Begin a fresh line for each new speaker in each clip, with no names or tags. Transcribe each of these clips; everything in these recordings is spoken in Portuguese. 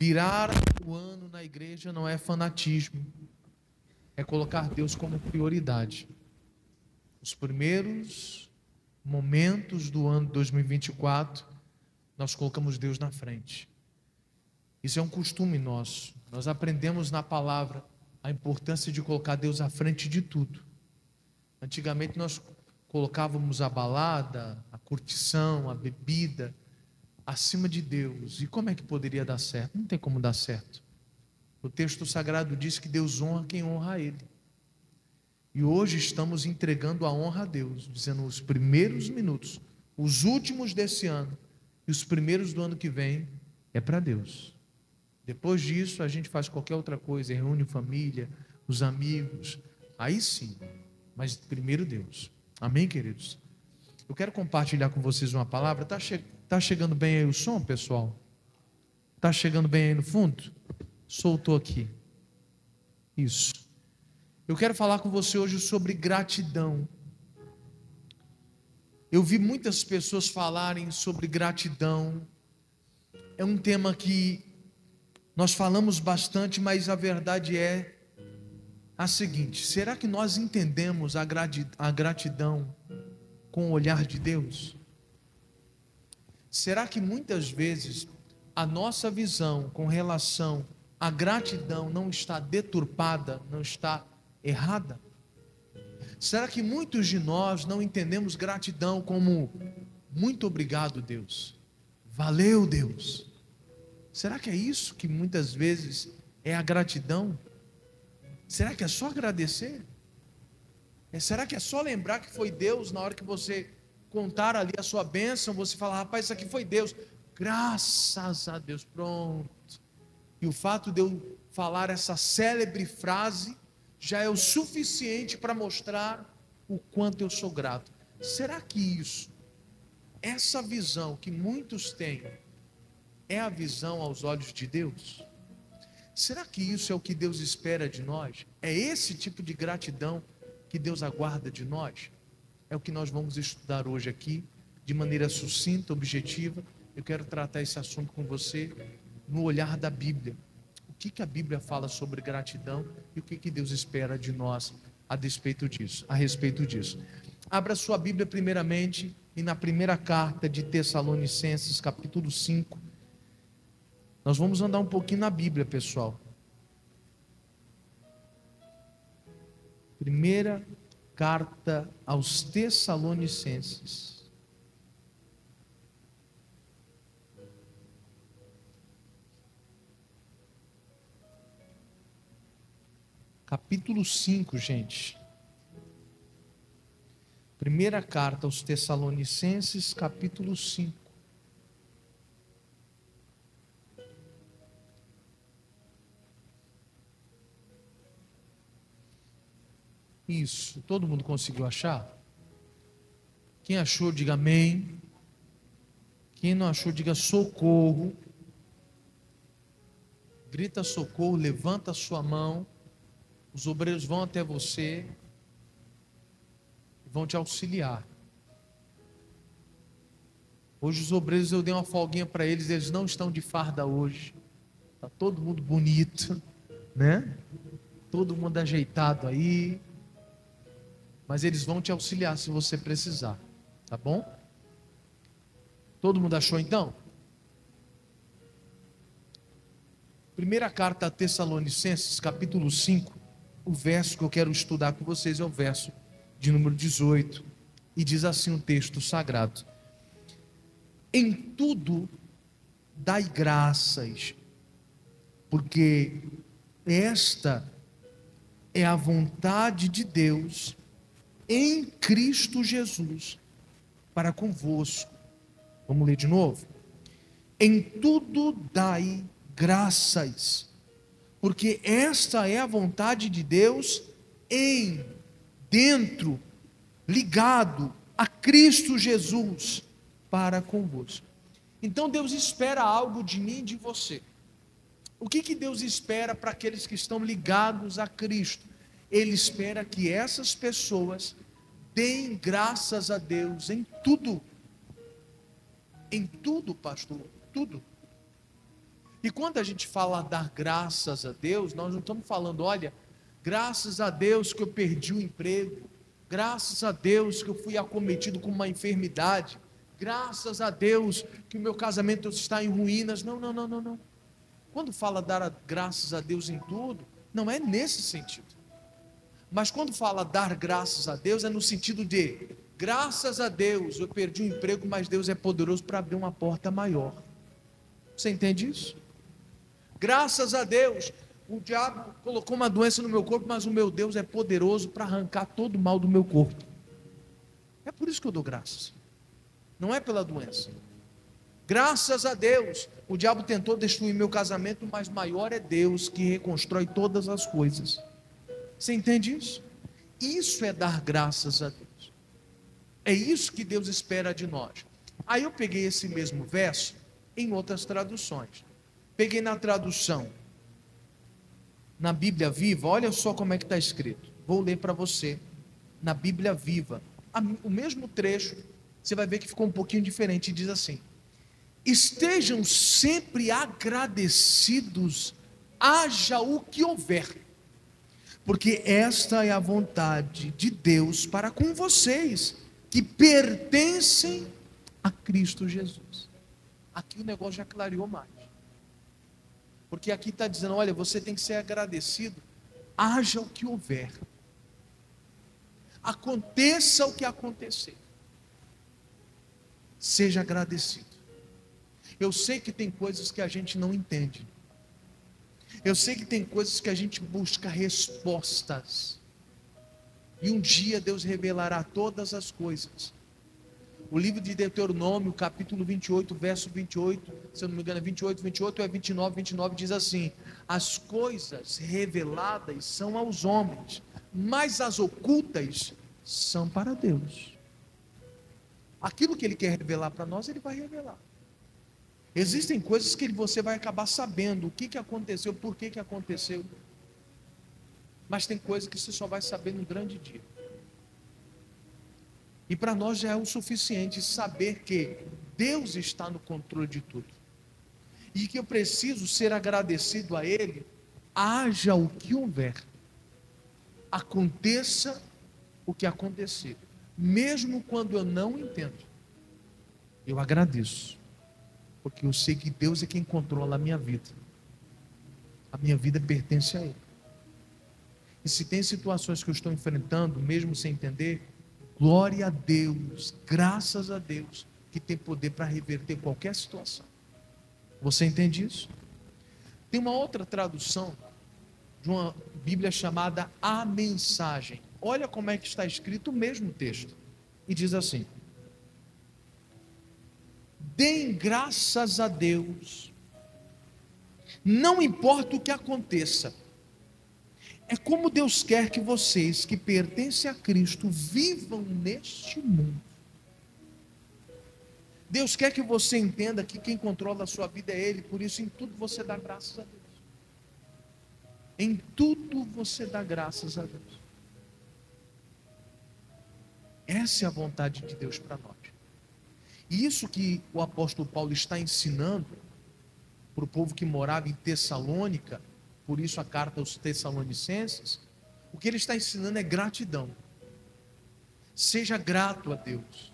Virar o ano na igreja não é fanatismo, é colocar Deus como prioridade. Os primeiros momentos do ano 2024, nós colocamos Deus na frente. Isso é um costume nosso. Nós aprendemos na palavra a importância de colocar Deus à frente de tudo. Antigamente nós colocávamos a balada, a curtição, a bebida acima de Deus. E como é que poderia dar certo? Não tem como dar certo. O texto sagrado diz que Deus honra quem honra a Ele. E hoje estamos entregando a honra a Deus, dizendo os primeiros minutos, os últimos desse ano e os primeiros do ano que vem é para Deus. Depois disso a gente faz qualquer outra coisa, reúne família, os amigos, aí sim, mas primeiro Deus. Amém, queridos? Eu quero compartilhar com vocês uma palavra. Tá chegando bem aí o som, pessoal? Tá chegando bem aí no fundo? Soltou aqui. Isso. Eu quero falar com você hoje sobre gratidão. Eu vi muitas pessoas falarem sobre gratidão. É um tema que nós falamos bastante, mas a verdade é a seguinte: será que nós entendemos a gratidão com o olhar de Deus? Será que muitas vezes a nossa visão com relação à gratidão não está deturpada, não está errada? Será que muitos de nós não entendemos gratidão como muito obrigado, Deus, valeu, Deus? Será que é isso que muitas vezes é a gratidão? Será que é só agradecer? Será que é só lembrar que foi Deus na hora que você contar ali a sua bênção, você falar, rapaz, isso aqui foi Deus, graças a Deus, pronto. E o fato de eu falar essa célebre frase já é o suficiente para mostrar o quanto eu sou grato. Será que isso, essa visão que muitos têm, é a visão aos olhos de Deus? Será que isso é o que Deus espera de nós? É esse tipo de gratidão que Deus aguarda de nós? É o que nós vamos estudar hoje aqui, de maneira sucinta, objetiva. Eu quero tratar esse assunto com você no olhar da Bíblia. O que a Bíblia fala sobre gratidão e o que Deus espera de nós a respeito disso. Abra sua Bíblia primeiramente e na primeira carta de Tessalonicenses, capítulo 5. Nós vamos andar um pouquinho na Bíblia, pessoal. Primeira carta aos Tessalonicenses. Capítulo 5, gente. Primeira carta aos Tessalonicenses, capítulo 5. Isso, todo mundo conseguiu achar? Quem achou, diga amém. Quem não achou, diga socorro. Grita socorro, levanta a sua mão. Os obreiros vão até você e vão te auxiliar. Hoje os obreiros, eu dei uma folguinha para eles, eles não estão de farda hoje. Está todo mundo bonito, né? Todo mundo ajeitado aí. Mas eles vão te auxiliar se você precisar, tá bom? Todo mundo achou então? Primeira carta a Tessalonicenses, capítulo 5, o verso que eu quero estudar com vocês é o verso de número 18, e diz assim o texto sagrado: em tudo dai graças, porque esta é a vontade de Deus em Cristo Jesus para convosco. Vamos ler de novo? Em tudo dai graças, porque esta é a vontade de Deus dentro, ligado a Cristo Jesus para convosco. Então Deus espera algo de mim e de você. O que Deus espera para aqueles que estão ligados a Cristo? Ele espera que essas pessoas deem graças a Deus em tudo. Em tudo, pastor, tudo. E quando a gente fala dar graças a Deus, nós não estamos falando, olha, graças a Deus que eu perdi o emprego, graças a Deus que eu fui acometido com uma enfermidade, graças a Deus que o meu casamento está em ruínas. Não, não, não, não, não. Quando fala graças a Deus em tudo, não é nesse sentido. Mas quando fala dar graças a Deus, é no sentido de, graças a Deus eu perdi o emprego, mas Deus é poderoso para abrir uma porta maior. Você entende isso? Graças a Deus, o diabo colocou uma doença no meu corpo, mas o meu Deus é poderoso para arrancar todo o mal do meu corpo. É por isso que eu dou graças. Não é pela doença. Graças a Deus, o diabo tentou destruir meu casamento, mas maior é Deus que reconstrói todas as coisas. Você entende isso? Isso é dar graças a Deus. É isso que Deus espera de nós. Aí eu peguei esse mesmo verso em outras traduções. Peguei na tradução, na Bíblia Viva, olha só como é que está escrito. Vou ler para você, na Bíblia Viva. O mesmo trecho, você vai ver que ficou um pouquinho diferente. Diz assim: estejam sempre agradecidos, haja o que houver, porque esta é a vontade de Deus para com vocês, que pertencem a Cristo Jesus. Aqui o negócio já clareou mais. Porque aqui está dizendo, olha, você tem que ser agradecido, haja o que houver, aconteça o que acontecer, seja agradecido. Eu sei que tem coisas que a gente não entende, eu sei que tem coisas que a gente busca respostas, e um dia Deus revelará todas as coisas. O livro de Deuteronômio, capítulo 28, verso 28, se eu não me engano é 28 ou é 29 diz assim: as coisas reveladas são aos homens, mas as ocultas são para Deus. Aquilo que Ele quer revelar para nós, Ele vai revelar. Existem coisas que você vai acabar sabendo o que aconteceu, por que aconteceu, mas tem coisas que você só vai saber no grande dia. E para nós já é o suficiente saber que Deus está no controle de tudo. E que eu preciso ser agradecido a Ele, haja o que houver, aconteça o que acontecer, mesmo quando eu não entendo, eu agradeço, porque eu sei que Deus é quem controla a minha vida pertence a Ele. E se tem situações que eu estou enfrentando, mesmo sem entender, glória a Deus, graças a Deus, que tem poder para reverter qualquer situação. Você entende isso? Tem uma outra tradução de uma Bíblia chamada A Mensagem. Olha como é que está escrito o mesmo texto. E diz assim: deem graças a Deus, não importa o que aconteça. É como Deus quer que vocês que pertencem a Cristo vivam neste mundo. Deus quer que você entenda que quem controla a sua vida é Ele, por isso em tudo você dá graças a Deus. Em tudo você dá graças a Deus. Essa é a vontade de Deus para nós. E isso que o apóstolo Paulo está ensinando para o povo que morava em Tessalônica, por isso a carta aos Tessalonicenses, o que ele está ensinando é gratidão. Seja grato a Deus,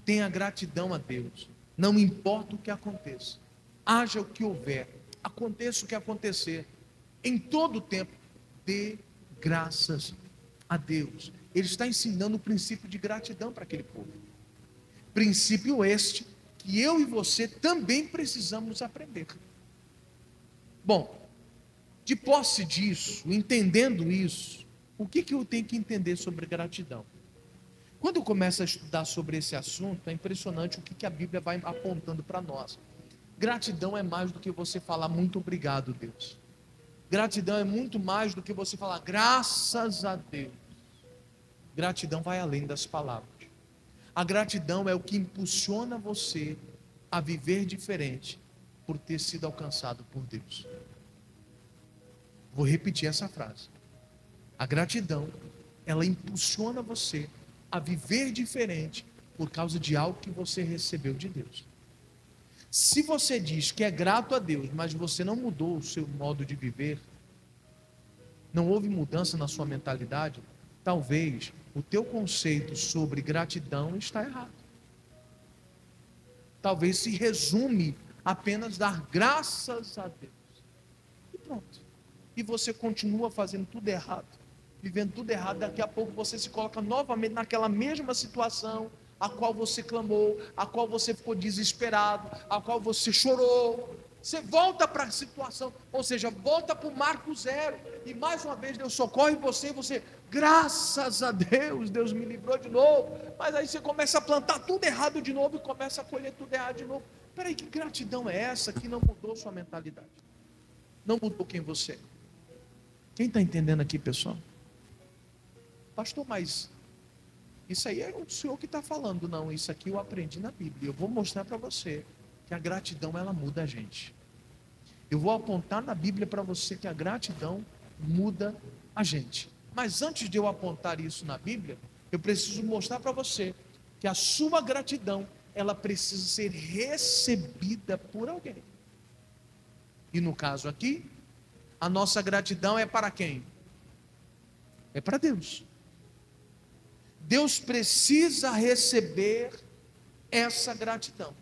tenha gratidão a Deus, não importa o que aconteça, haja o que houver, aconteça o que acontecer, em todo o tempo, dê graças a Deus. Ele está ensinando o princípio de gratidão para aquele povo, princípio este que eu e você também precisamos aprender. Bom, de posse disso, entendendo isso, o que eu tenho que entender sobre gratidão? Quando eu começo a estudar sobre esse assunto, é impressionante o que a Bíblia vai apontando para nós. Gratidão é mais do que você falar muito obrigado, Deus. Gratidão é muito mais do que você falar graças a Deus. Gratidão vai além das palavras. A gratidão é o que impulsiona você a viver diferente por ter sido alcançado por Deus. Vou repetir essa frase. A gratidão, ela impulsiona você a viver diferente por causa de algo que você recebeu de Deus. Se você diz que é grato a Deus, mas você não mudou o seu modo de viver, não houve mudança na sua mentalidade, talvez o teu conceito sobre gratidão está errado. Talvez se resume apenas dar graças a Deus. E pronto. E você continua fazendo tudo errado, vivendo tudo errado. Daqui a pouco você se coloca novamente naquela mesma situação a qual você clamou, a qual você ficou desesperado, a qual você chorou. Você volta para a situação, ou seja, volta para o marco zero, e mais uma vez Deus socorre você, e você, graças a Deus, Deus me livrou de novo. Mas aí você começa a plantar tudo errado de novo, e começa a colher tudo errado de novo. Peraí, que gratidão é essa que não mudou sua mentalidade? Não mudou quem você é? Quem está entendendo aqui, pessoal? Pastor, mas isso aí é o senhor que está falando. Não, isso aqui eu aprendi na Bíblia. Eu vou mostrar para você que a gratidão, ela muda a gente. Eu vou apontar na Bíblia para você que a gratidão muda a gente. Mas antes de eu apontar isso na Bíblia, eu preciso mostrar para você que a sua gratidão, ela precisa ser recebida por alguém. E no caso aqui, a nossa gratidão é para quem? É para Deus. Deus precisa receber essa gratidão.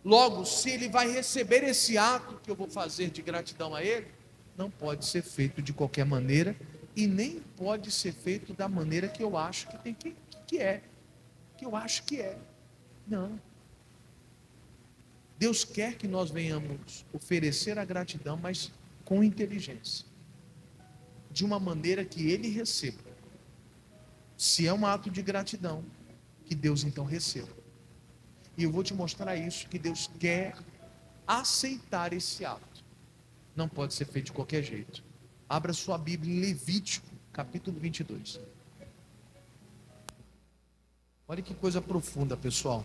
Logo, se Ele vai receber esse ato que eu vou fazer de gratidão a Ele, não pode ser feito de qualquer maneira, e nem pode ser feito da maneira que eu acho que tem que é. Que eu acho que é. Não. Deus quer que nós venhamos oferecer a gratidão, mas com inteligência, de uma maneira que Ele receba. Se é um ato de gratidão, que Deus então receba. E eu vou te mostrar isso, que Deus quer aceitar esse ato. Não pode ser feito de qualquer jeito. Abra sua Bíblia em Levítico, capítulo 22. Olha que coisa profunda, pessoal.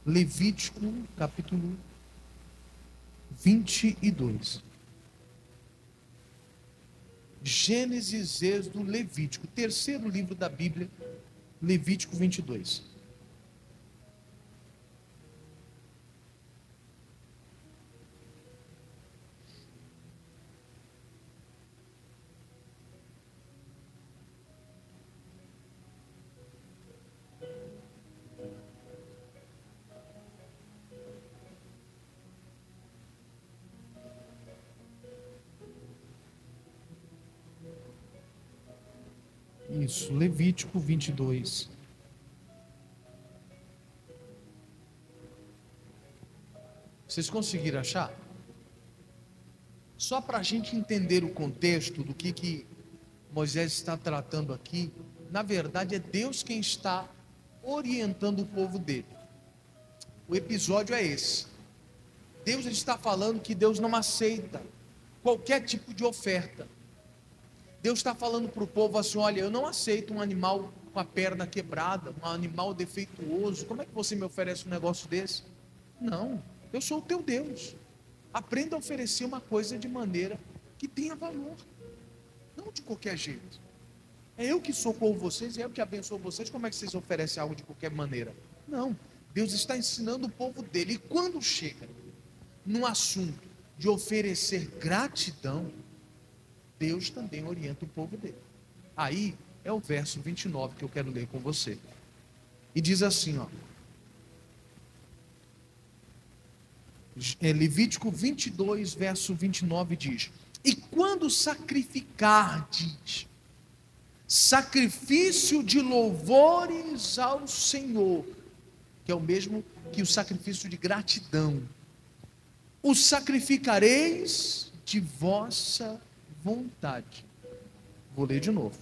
Levítico, capítulo 22. Gênesis, Êxodo, Levítico, terceiro livro da Bíblia, Levítico 22. Isso, Levítico 22. Vocês conseguiram achar? Só para a gente entender o contexto do que Moisés está tratando aqui, na verdade é Deus quem está orientando o povo dele. O episódio é esse. Deus está falando que Deus não aceita qualquer tipo de oferta. Deus está falando para o povo assim: olha, eu não aceito um animal com a perna quebrada, um animal defeituoso. Como é que você me oferece um negócio desse? Não, eu sou o teu Deus. Aprenda a oferecer uma coisa de maneira que tenha valor, não de qualquer jeito. É eu que socorro vocês, é eu que abençoo vocês. Como é que vocês oferecem algo de qualquer maneira? Não, Deus está ensinando o povo dele. E quando chega num assunto de oferecer gratidão, Deus também orienta o povo dele. Aí é o verso 29 que eu quero ler com você. E diz assim, ó. Levítico 22, verso 29 diz: e quando sacrificardes sacrifício de louvores ao Senhor, que é o mesmo que o sacrifício de gratidão, o sacrificareis de vossa vontade. Vou ler de novo.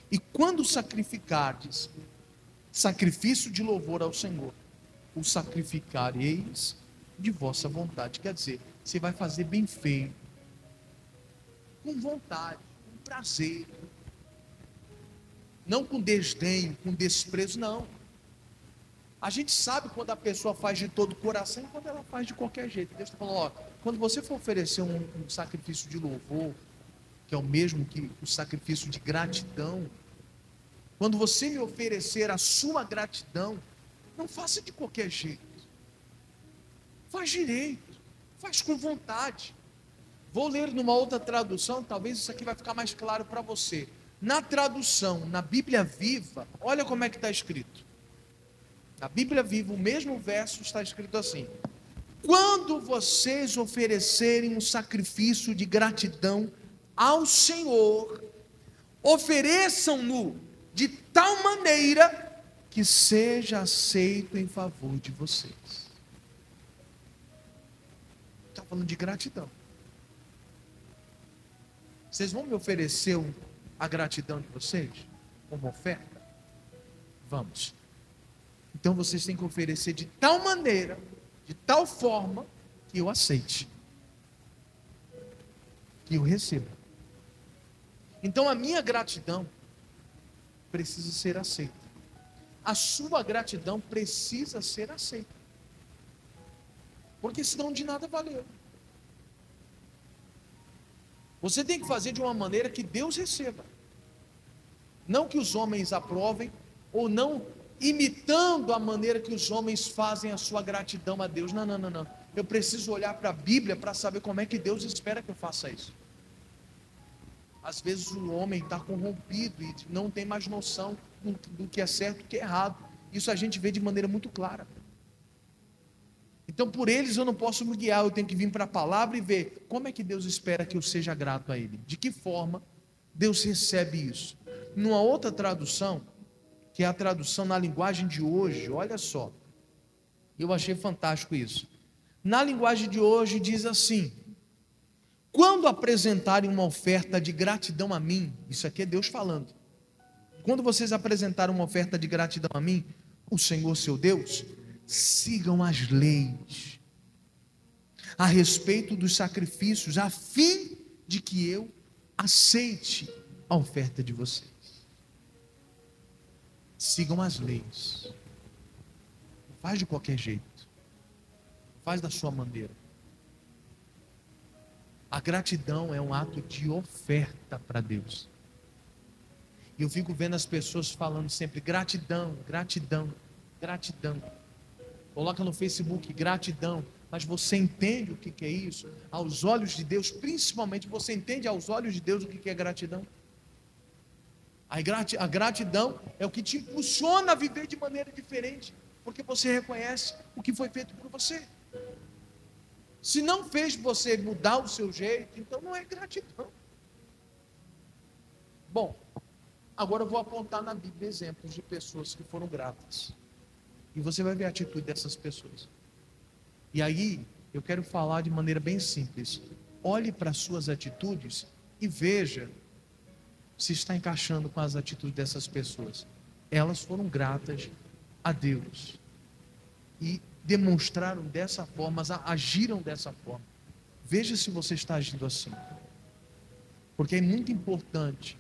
E quando sacrificardes sacrifício de louvor ao Senhor, o sacrificareis de vossa vontade. Quer dizer, você vai fazer bem feito, com vontade, com prazer, não com desdém, com desprezo, não. A gente sabe quando a pessoa faz de todo o coração e quando ela faz de qualquer jeito. Deus está falando, ó, quando você for oferecer um sacrifício de louvor, que é o mesmo que o sacrifício de gratidão, quando você me oferecer a sua gratidão, não faça de qualquer jeito. Faz direito, faz com vontade. Vou ler numa outra tradução, talvez isso aqui vai ficar mais claro para você. Na tradução, na Bíblia Viva, olha como é que está escrito. Na Bíblia Viva, o mesmo verso está escrito assim: quando vocês oferecerem um sacrifício de gratidão ao Senhor, ofereçam-no de tal maneira que seja aceito em favor de vocês. Está falando de gratidão. Vocês vão me oferecer a gratidão de vocês como oferta? Vamos. Então vocês têm que oferecer de tal maneira, de tal forma, que eu aceite, que eu receba. Então a minha gratidão precisa ser aceita. A sua gratidão precisa ser aceita. Porque senão de nada valeu. Você tem que fazer de uma maneira que Deus receba. Não que os homens aprovem, ou não imitando a maneira que os homens fazem a sua gratidão a Deus. Não. Eu preciso olhar para a Bíblia para saber como é que Deus espera que eu faça isso. Às vezes o homem está corrompido e não tem mais noção do que é certo e do que é errado. Isso a gente vê de maneira muito clara. Então por eles eu não posso me guiar, eu tenho que vir para a palavra e ver como é que Deus espera que eu seja grato a Ele. De que forma Deus recebe isso? Numa outra tradução, que é a tradução na linguagem de hoje, olha só, eu achei fantástico isso. Na linguagem de hoje diz assim: quando apresentarem uma oferta de gratidão a mim, isso aqui é Deus falando, quando vocês apresentarem uma oferta de gratidão a mim, o Senhor seu Deus, sigam as leis a respeito dos sacrifícios, a fim de que eu aceite a oferta de vocês. Sigam as leis. Não faz de qualquer jeito. Faz da sua maneira. A gratidão é um ato de oferta para Deus. E eu fico vendo as pessoas falando sempre gratidão, gratidão, gratidão. Coloca no Facebook gratidão. Mas você entende o que é isso? Aos olhos de Deus, principalmente, você entende aos olhos de Deus o que é gratidão? A gratidão é o que te impulsiona a viver de maneira diferente, porque você reconhece o que foi feito por você. Se não fez você mudar o seu jeito, então não é gratidão. Bom, agora eu vou apontar na Bíblia exemplos de pessoas que foram gratas. E você vai ver a atitude dessas pessoas. E aí, eu quero falar de maneira bem simples. Olhe para as suas atitudes e veja se está encaixando com as atitudes dessas pessoas. Elas foram gratas a Deus e demonstraram dessa forma, agiram dessa forma. Veja se você está agindo assim, porque é muito importante.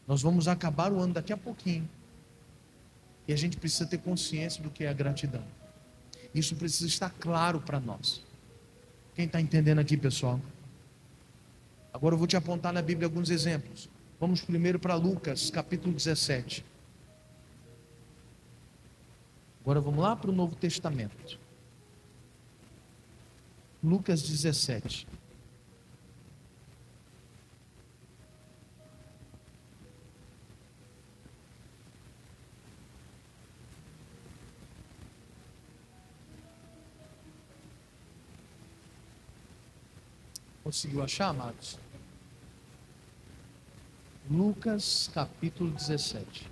Nós vamos acabar o ano daqui a pouquinho e a gente precisa ter consciência do que é a gratidão. Isso precisa estar claro para nós. Quem está entendendo aqui, pessoal? Agora eu vou te apontar na Bíblia alguns exemplos. Vamos primeiro para Lucas, capítulo 17. Agora vamos lá para o Novo Testamento. Lucas 17. Conseguiu achar, amados? Lucas capítulo 17.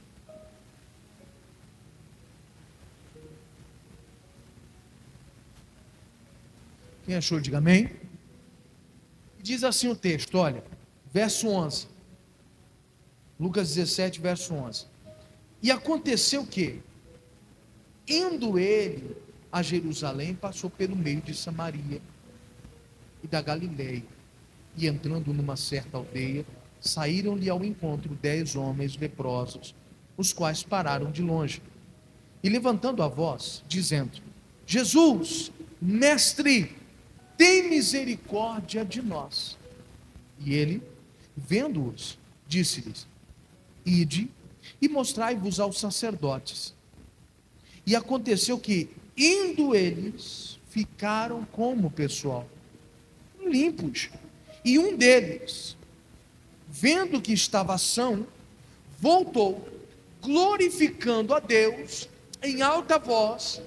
Quem achou, diga amém. E diz assim o texto, olha, verso 11. Lucas 17, verso 11. E aconteceu que, indo ele a Jerusalém, passou pelo meio de Samaria e da Galileia, e entrando numa certa aldeia, saíram-lhe ao encontro 10 homens leprosos, os quais pararam de longe, e levantando a voz, dizendo: Jesus, mestre, tem misericórdia de nós. E ele, vendo-os, disse-lhes: ide e mostrai-vos aos sacerdotes. E aconteceu que, indo eles, ficaram como, pessoal? Limpos. E um deles, vendo que estava são, voltou, glorificando a Deus em alta voz.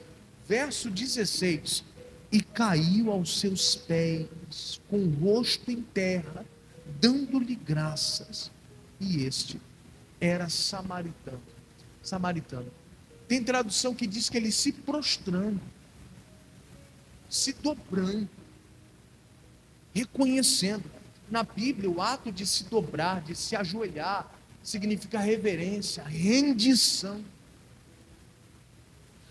Verso 16: e caiu aos seus pés, com o rosto em terra, dando-lhe graças. E este era samaritano. Samaritano. Tem tradução que diz que ele se prostrando, se dobrando, reconhecendo. Na Bíblia, o ato de se dobrar, de se ajoelhar, significa reverência, rendição.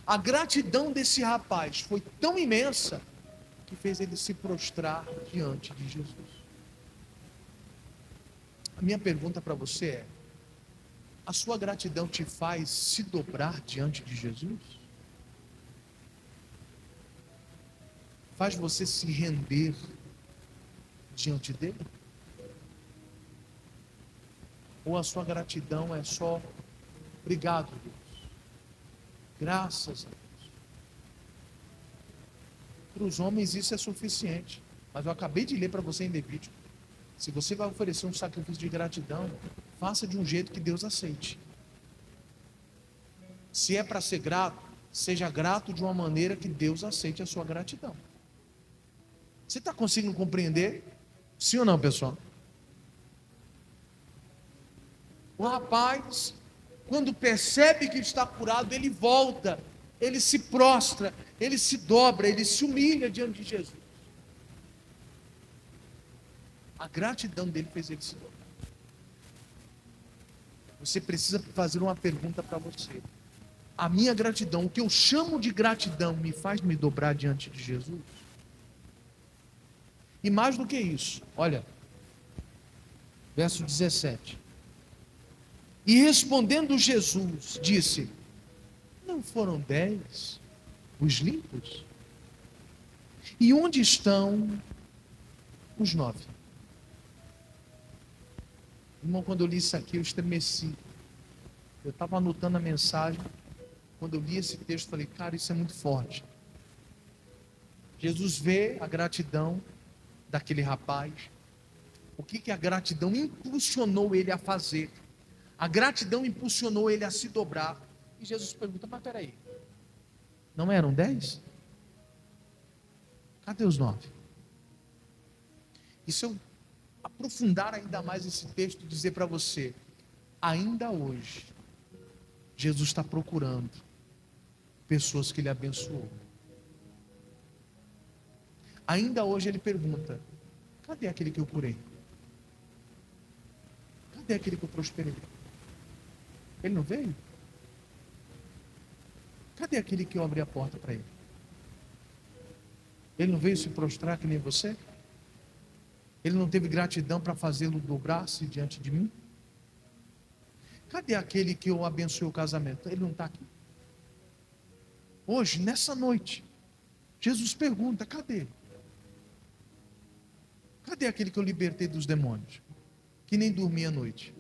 A gratidão desse rapaz foi tão imensa que fez ele se prostrar diante de Jesus. A minha pergunta para você é: a sua gratidão te faz se dobrar diante de Jesus? Faz você se render diante dele? Ou a sua gratidão é só obrigado, Deus, graças a Deus? Para os homens isso é suficiente, mas eu acabei de ler para você em Levítico: se você vai oferecer um sacrifício de gratidão, faça de um jeito que Deus aceite. Se é para ser grato, seja grato de uma maneira que Deus aceite a sua gratidão. Você está conseguindo compreender? Sim ou não, pessoal? O rapaz, quando percebe que está curado, ele volta, ele se prostra, ele se dobra, ele se humilha diante de Jesus. A gratidão dele fez ele se dobrar. Você precisa fazer uma pergunta para você: a minha gratidão, o que eu chamo de gratidão, me faz me dobrar diante de Jesus? E mais do que isso, olha, verso 17: e respondendo Jesus, disse: não foram 10 os limpos? E onde estão os 9? Irmão, quando eu li isso aqui, eu estremeci. Eu estava anotando a mensagem. Quando eu li esse texto, falei: cara, isso é muito forte. Jesus vê a gratidão daquele rapaz. O que a gratidão impulsionou ele a fazer? A gratidão impulsionou ele a se dobrar. E Jesus pergunta: mas peraí, não eram 10? Cadê os 9? E se eu aprofundar ainda mais esse texto e dizer para você: ainda hoje, Jesus está procurando pessoas que ele abençoou. Ainda hoje ele pergunta: cadê aquele que eu curei? Cadê aquele que eu prosperei? Ele não veio? Cadê aquele que eu abri a porta para ele? Ele não veio se prostrar que nem você? Ele não teve gratidão para fazê-lo dobrar-se diante de mim? Cadê aquele que eu abençoei o casamento? Ele não está aqui. Hoje, nessa noite, Jesus pergunta: cadê? Cadê aquele que eu libertei dos demônios? Que nem dormia à noite?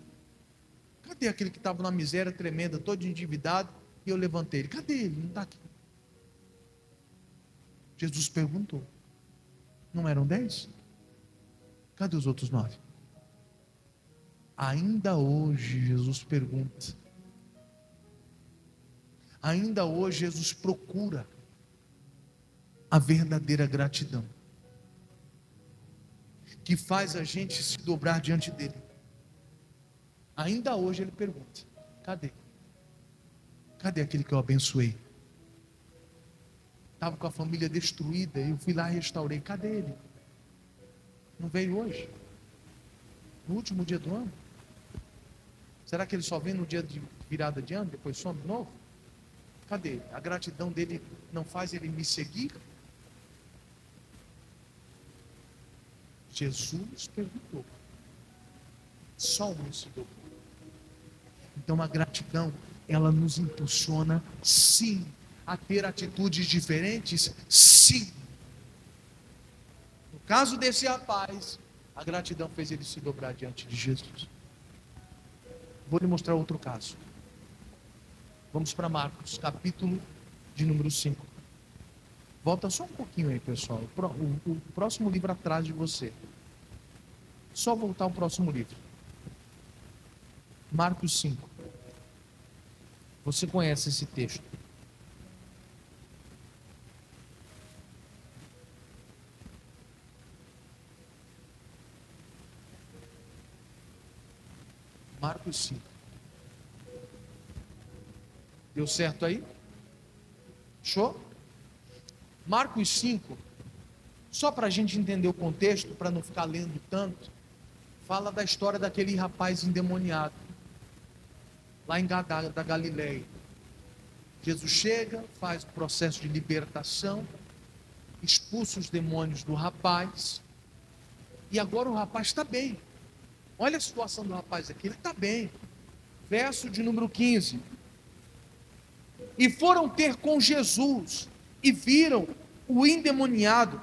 Cadê aquele que estava numa miséria tremenda, todo endividado, e eu levantei ele? Cadê ele? Não está aqui. Jesus perguntou: não eram 10? Cadê os outros 9? Ainda hoje Jesus pergunta. Ainda hoje Jesus procura a verdadeira gratidão, que faz a gente se dobrar diante dele. Ainda hoje ele pergunta: cadê? Cadê aquele que eu abençoei? Estava com a família destruída, eu fui lá e restaurei. Cadê ele? Não veio hoje? No último dia do ano? Será que ele só vem no dia de virada de ano, depois some de novo? Cadê? A gratidão dele não faz ele me seguir? Jesus perguntou. Só um se dobrou. Então a gratidão, ela nos impulsiona, sim, a ter atitudes diferentes, sim. No caso desse rapaz, a gratidão fez ele se dobrar diante de Jesus. Vou lhe mostrar outro caso. Vamos para Marcos, capítulo de número 5. Volta só um pouquinho aí, pessoal. O próximo livro atrás de você. Só voltar ao próximo livro. Marcos 5. Você conhece esse texto. Marcos 5. Deu certo aí? Show? Marcos 5, só para a gente entender o contexto, para não ficar lendo tanto, fala da história daquele rapaz endemoniado, lá em Gadara da Galileia. Jesus chega, faz o processo de libertação, expulsa os demônios do rapaz, e agora o rapaz está bem. Olha a situação do rapaz aqui, ele está bem. Verso de número 15. E foram ter com Jesus, e viram o endemoniado,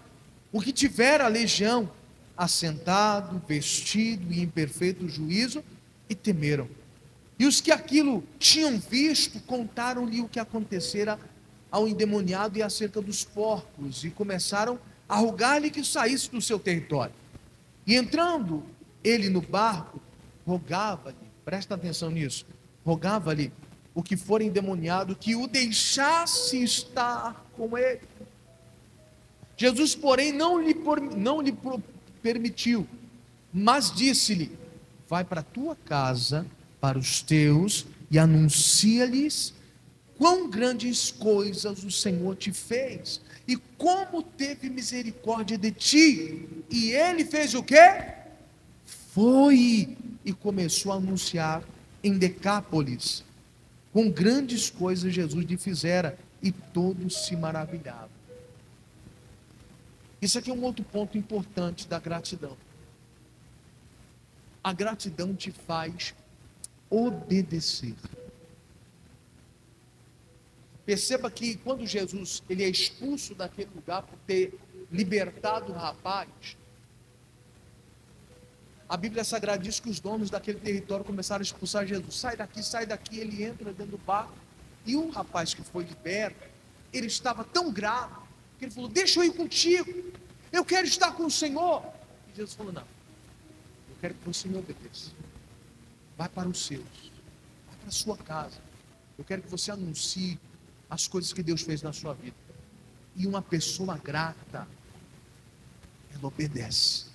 o que tivera a legião, assentado, vestido e em perfeito juízo, e temeram. E os que aquilo tinham visto, contaram-lhe o que acontecera ao endemoniado e acerca dos porcos, e começaram a rogar-lhe que saísse do seu território. E entrando ele no barco, rogava-lhe, presta atenção nisso, rogava-lhe o que for endemoniado, que o deixasse estar com ele. Jesus, porém, não lhe permitiu, mas disse-lhe: vai para a tua casa, para os teus, e anuncia-lhes quão grandes coisas o Senhor te fez, e como teve misericórdia de ti. E ele fez o quê? Foi e começou a anunciar em Decápolis com grandes coisas Jesus lhe fizera, e todos se maravilhavam. Isso aqui é um outro ponto importante da gratidão. A gratidão te faz obedecer. Perceba que quando Jesus ele é expulso daquele lugar por ter libertado o rapaz, a Bíblia Sagrada diz que os donos daquele território começaram a expulsar Jesus. Sai daqui, ele entra dentro do barco. E o rapaz que foi liberto, ele estava tão grato, que ele falou: deixa eu ir contigo, eu quero estar com o Senhor. E Jesus falou: não, eu quero que você me obedeça. Vai para os seus, vai para a sua casa. Eu quero que você anuncie as coisas que Deus fez na sua vida. E uma pessoa grata, ela obedece.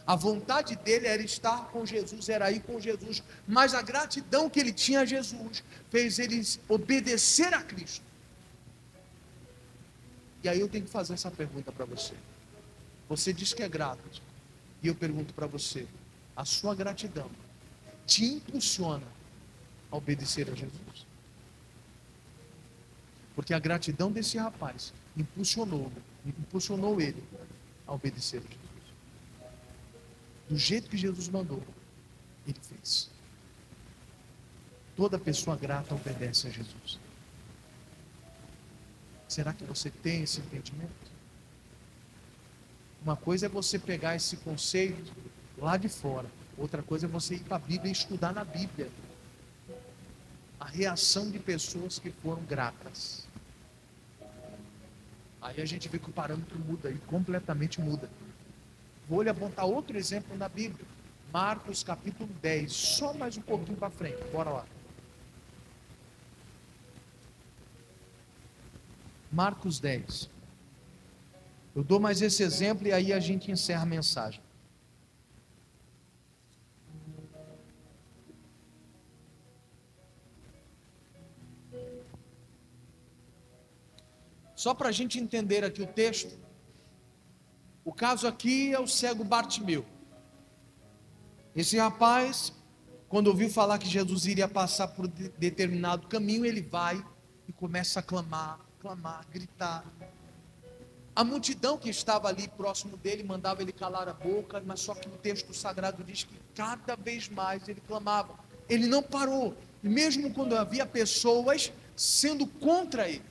A vontade dele era estar com Jesus, era ir com Jesus, mas a gratidão que ele tinha a Jesus fez ele obedecer a Cristo. E aí eu tenho que fazer essa pergunta para você. Você diz que é grato, e eu pergunto para você: a sua gratidão te impulsiona a obedecer a Jesus? Porque a gratidão desse rapaz impulsionou ele a obedecer a Jesus. Do jeito que Jesus mandou, ele fez. Toda pessoa grata obedece a Jesus. Será que você tem esse entendimento? Uma coisa é você pegar esse conceito lá de fora, outra coisa é você ir para a Bíblia e estudar na Bíblia a reação de pessoas que foram gratas. Aí a gente vê que o parâmetro muda, e completamente muda. Vou lhe apontar outro exemplo na Bíblia. Marcos capítulo 10. Só mais um pouquinho para frente. Bora lá. Marcos 10. Eu dou mais esse exemplo e aí a gente encerra a mensagem. Só para a gente entender aqui o texto. O caso aqui é o cego Bartimeu. Esse rapaz, quando ouviu falar que Jesus iria passar por determinado caminho, ele vai e começa a clamar, gritar. A multidão que estava ali próximo dele mandava ele calar a boca, mas só que o texto sagrado diz que cada vez mais ele clamava. Ele não parou, mesmo quando havia pessoas sendo contra ele,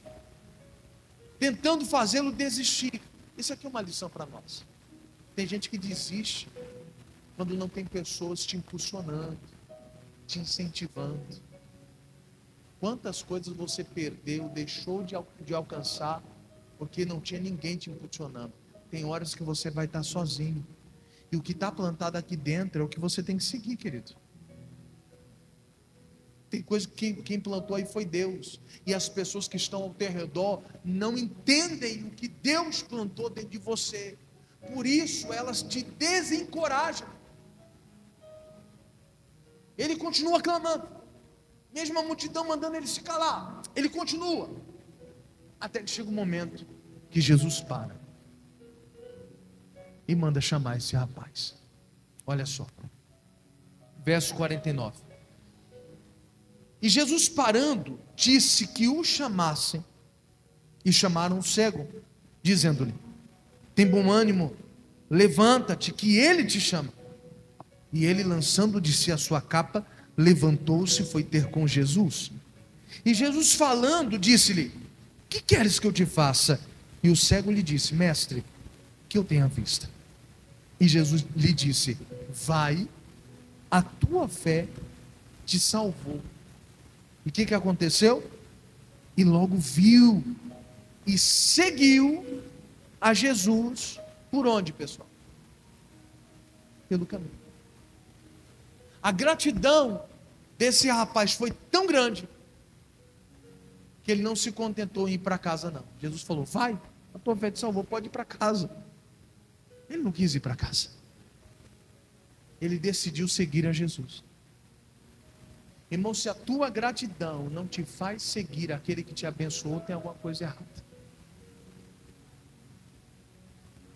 tentando fazê-lo desistir. Isso aqui é uma lição para nós. Tem gente que desiste quando não tem pessoas te impulsionando, te incentivando. Quantas coisas você perdeu, deixou de alcançar, porque não tinha ninguém te impulsionando. Tem horas que você vai estar sozinho. E o que está plantado aqui dentro é o que você tem que seguir, querido. Tem coisa que quem plantou aí foi Deus. E as pessoas que estão ao teu redor não entendem o que Deus plantou dentro de você. Por isso elas te desencorajam. Ele continua clamando. Mesmo a multidão mandando ele se calar. Ele continua. Até que chega um momento que Jesus para. E manda chamar esse rapaz. Olha só. Verso 49. E Jesus parando, disse que o chamassem. E chamaram o cego, dizendo-lhe: tem bom ânimo, levanta-te, que ele te chama. E ele, lançando de si a sua capa, levantou-se e foi ter com Jesus. E Jesus falando, disse-lhe: que queres que eu te faça? E o cego lhe disse: mestre, que eu tenha vista. E Jesus lhe disse: vai, a tua fé te salvou. E o que aconteceu? E logo viu e seguiu a Jesus. Por onde, pessoal? Pelo caminho. A gratidão desse rapaz foi tão grande que ele não se contentou em ir para casa, não. Jesus falou: vai, a tua fé te salvou, pode ir para casa. Ele não quis ir para casa. Ele decidiu seguir a Jesus. Irmão, se a tua gratidão não te faz seguir aquele que te abençoou, tem alguma coisa errada.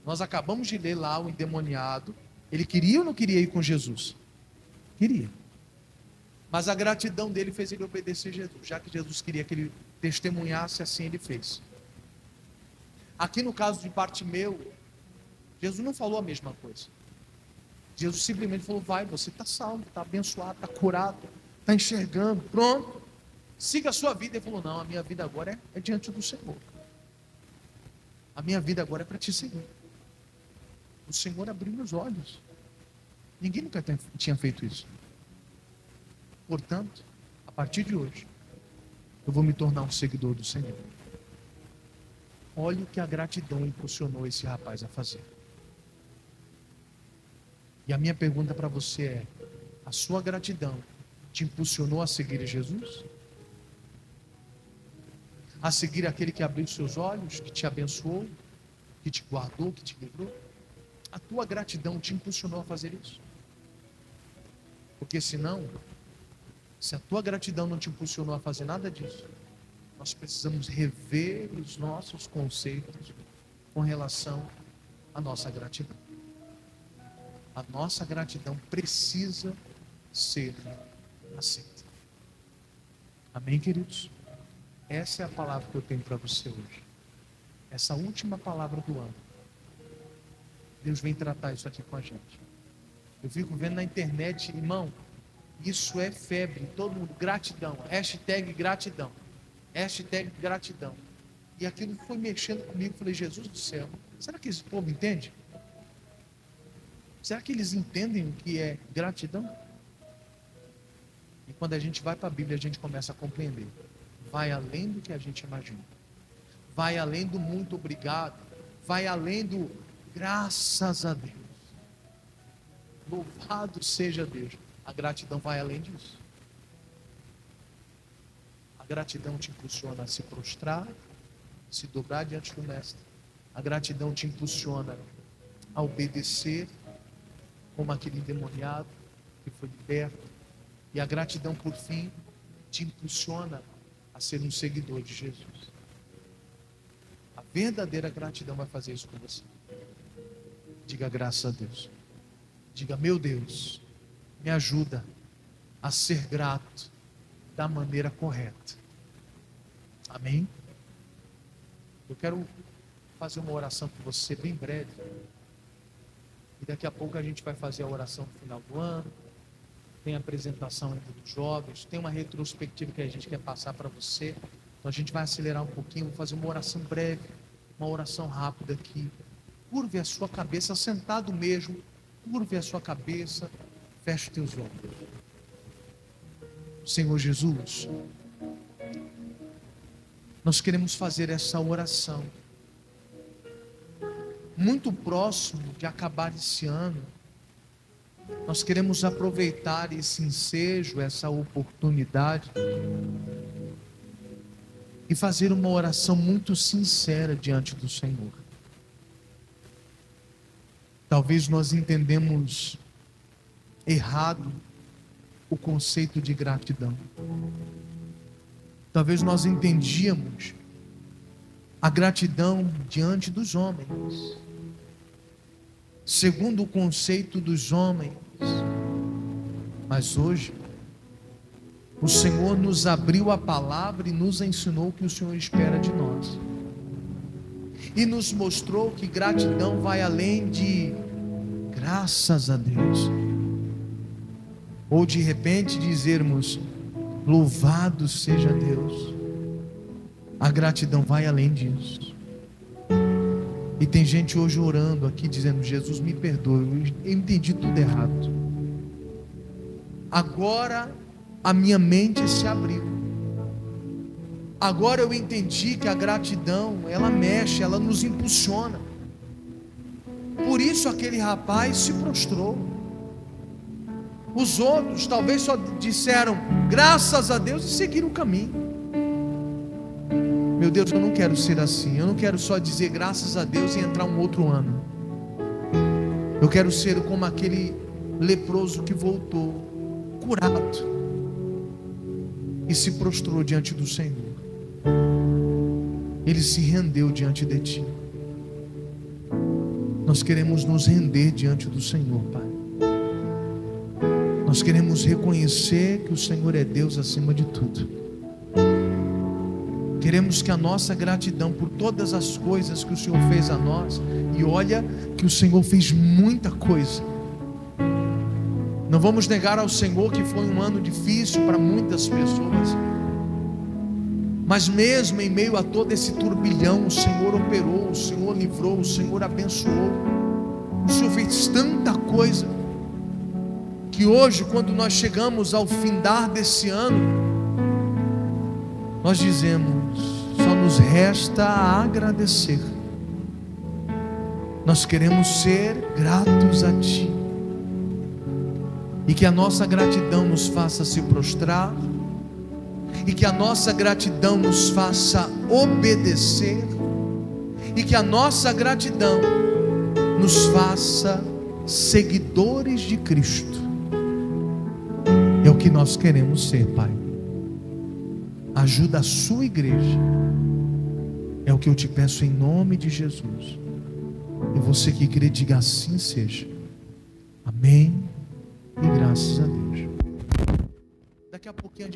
Nós acabamos de ler lá o endemoniado. Ele queria ou não queria ir com Jesus? Queria. Mas a gratidão dele fez ele obedecer Jesus. Já que Jesus queria que ele testemunhasse, assim ele fez. Aqui no caso de Bartimeu, Jesus não falou a mesma coisa. Jesus simplesmente falou: vai, você está salvo, está abençoado, está curado, está enxergando, pronto, siga a sua vida. Ele falou: não, a minha vida agora é diante do Senhor. A minha vida agora é para te seguir. O Senhor abriu meus olhos. Ninguém nunca tinha feito isso. Portanto, a partir de hoje, eu vou me tornar um seguidor do Senhor. Olha o que a gratidão impulsionou esse rapaz a fazer. E a minha pergunta para você é: a sua gratidão te impulsionou a seguir Jesus? A seguir aquele que abriu seus olhos, que te abençoou, que te guardou, que te livrou? A tua gratidão te impulsionou a fazer isso? Porque senão, se a tua gratidão não te impulsionou a fazer nada disso, nós precisamos rever os nossos conceitos com relação à nossa gratidão. A nossa gratidão precisa ser aceita. Amém, queridos? Essa é a palavra que eu tenho para você hoje. Essa última palavra do ano. Deus vem tratar isso aqui com a gente. Eu fico vendo na internet, irmão, isso é febre, todo mundo, gratidão, hashtag gratidão, hashtag gratidão. E aquilo foi mexendo comigo, falei: Jesus do céu, será que esse povo entende? Será que eles entendem o que é gratidão? E quando a gente vai para a Bíblia, a gente começa a compreender. Vai além do que a gente imagina. Vai além do muito obrigado. Vai além do graças a Deus. Louvado seja Deus. A gratidão vai além disso. A gratidão te impulsiona a se prostrar, se dobrar diante do Mestre. A gratidão te impulsiona a obedecer, como aquele endemoniado que foi liberto. E a gratidão, por fim, te impulsiona a ser um seguidor de Jesus. A verdadeira gratidão vai fazer isso com você. Diga graças a Deus. Diga: meu Deus, me ajuda a ser grato da maneira correta. Amém? Eu quero fazer uma oração com você bem breve. E daqui a pouco a gente vai fazer a oração no final do ano. Tem a apresentação ainda dos jovens. Tem uma retrospectiva que a gente quer passar para você. Então a gente vai acelerar um pouquinho. Vou fazer uma oração breve, uma oração rápida aqui. Curve a sua cabeça, sentado mesmo. Curve a sua cabeça. Feche teus olhos. Senhor Jesus, nós queremos fazer essa oração. Muito próximo de acabar esse ano, nós queremos aproveitar esse ensejo, essa oportunidade, e fazer uma oração muito sincera diante do Senhor. Talvez nós entendemos errado o conceito de gratidão. Talvez nós entendíamos a gratidão diante dos homens, segundo o conceito dos homens. Mas hoje, o Senhor nos abriu a palavra e nos ensinou o que o Senhor espera de nós. E nos mostrou que gratidão vai além de graças a Deus. Ou de repente dizermos, louvado seja Deus. A gratidão vai além disso. E tem gente hoje orando aqui dizendo, Jesus me perdoe, eu entendi tudo errado. Agora a minha mente se abriu. Agora eu entendi que a gratidão, ela mexe, ela nos impulsiona. Por isso aquele rapaz se prostrou. Os outros talvez só disseram graças a Deus e seguiram o caminho. Meu Deus, eu não quero ser assim. Eu não quero só dizer graças a Deus e entrar um outro ano. Eu quero ser como aquele leproso que voltou curado e se prostrou diante do Senhor. Ele se rendeu diante de ti. Nós queremos nos render diante do Senhor, Pai. Nós queremos reconhecer que o Senhor é Deus acima de tudo. Queremos que a nossa gratidão por todas as coisas que o Senhor fez a nós, e olha que o Senhor fez muita coisa. Não vamos negar ao Senhor que foi um ano difícil para muitas pessoas, mas mesmo em meio a todo esse turbilhão, o Senhor operou, o Senhor livrou, o Senhor abençoou. O Senhor fez tanta coisa, que hoje, quando nós chegamos ao findar desse ano, nós dizemos, só nos resta agradecer. Nós queremos ser gratos a Ti, e que a nossa gratidão nos faça se prostrar, e que a nossa gratidão nos faça obedecer, e que a nossa gratidão nos faça seguidores de Cristo. É o que nós queremos ser, Pai. Ajuda a sua igreja. É o que eu te peço em nome de Jesus. E você que crê, diga assim seja. Amém. E graças a Deus. Daqui a pouquinho